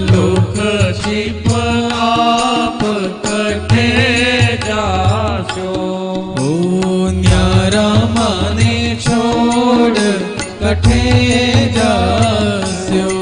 लोक छिप आप कटे जाशो। ओ न्यारा माने छोड़ कटे जास्यो।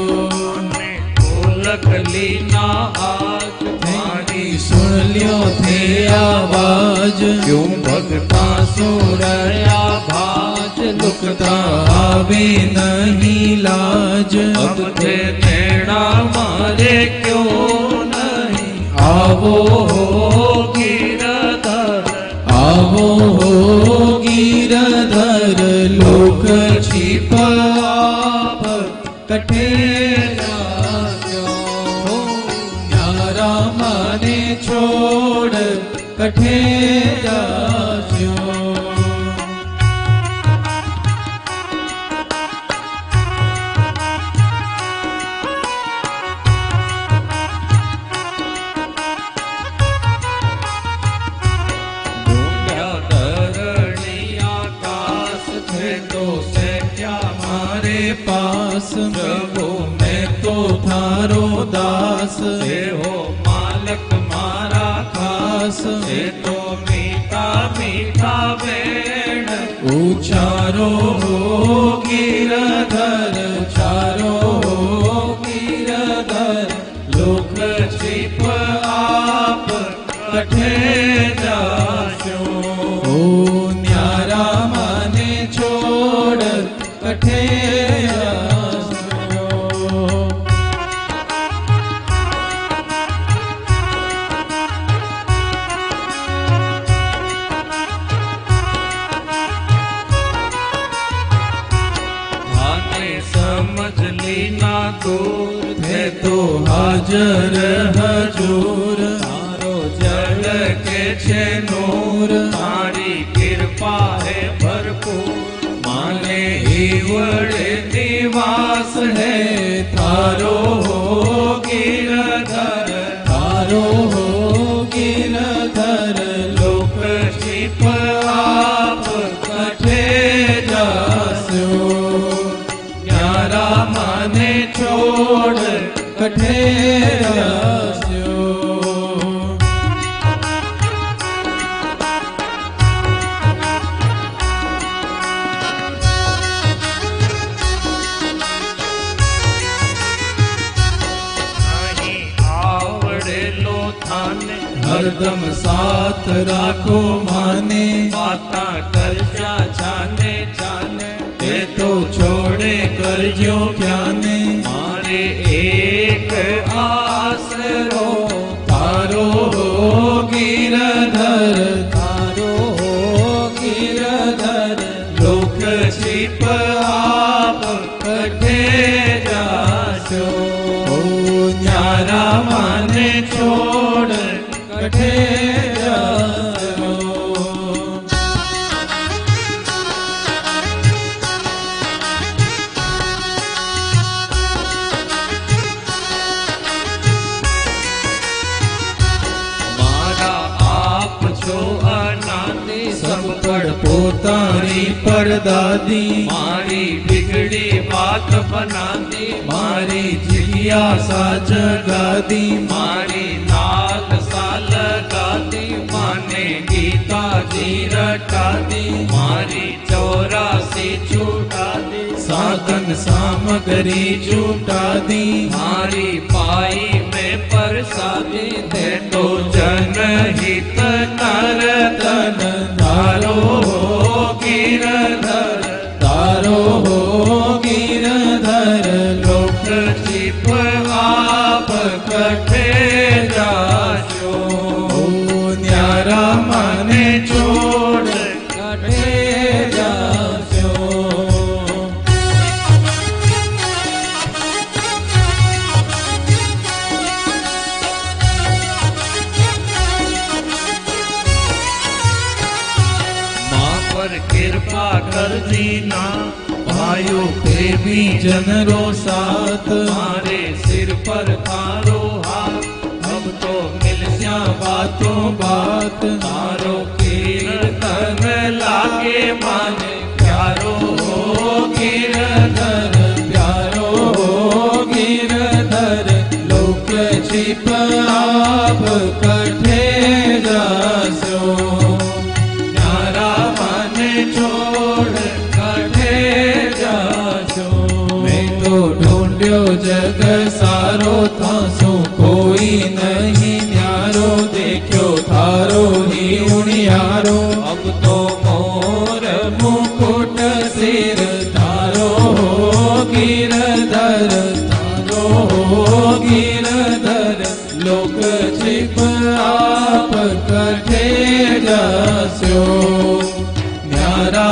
लीना आज मारी सुन लियो थे आवाज। क्यों भगता सुरया भाज लुकता आवे नहीं लाज। अब थे नेड़ा मारे क्यों नहीं आवो हो गिरधर। आवो हो गिरधर लोक छिप आप कटे माने छोड़ कठे जास्यो। ढूंढा धरणी आकाश थे तो से क्या मारे पास। प्रभु मैं तो थारो दास हो मालक मारा खास। ये तो मीठा मीठा वेण उचारो हो गिरधर। उचारो हो गिरधर लोक छिप आप कठे जाशो। ओ न्यारा माने छोड़ कठे दूर थे तो हाजर हजूर। तारो जल के छे नूर तारी कृपा है भरपूर। माने ईवड़े निवास है तारो हो गिरधर। तारो हो गिरधर लोक छिप आप कठे जास्यो। न्यारा माने छोड़ कठे जास्यो। आवड़े लो थाने हरदम साथ राखो माने। बाता कर जा जाने जाने ये तो छोड़े करजो क्याने। मारे एक आसरो तारो हो गिरधर। तारो हो गिरधर लोक छिप आप कठे जाशो। ओ न्यारा माने छोड़ कठे जाशो। पोतारी परदादी मारी बिगड़ी बात बना दी। मारी जिज्ञासा जगा दी। मारी नाल साल गादी माने गीता जी रटा दी। मारी 84 छूटा दी साधन सामग्री छूटा दी। मारी पाई में प्रसादी दे तो जनहित नर तन। तारो हो गिरधर। तारो हो गिरधर लोक छिप आप कठे जाशो। ओ न्यारा माने छोड़ कठे जाशो। कृपा कर दीना भाइयों प्रेमी जनरो साथ। मारे सिर पर तारो हाथ अब तो मिल जा बातों बात। तारो कीर्तन लागे माने प्यारो हो गिरधर। प्यारो हो गिरधर छिप आप कठे जासो न्यारा माने छोड़ कठे जासो मैं तो ढूंढ्यो जग सारो थासो कोई नहीं न्यारो देखो थारो ही उनियारो अब तो मोर मुकुट सिर तारो गिरधर तारो गिरधर लोक छिप आप कठे जास्यो न्यारा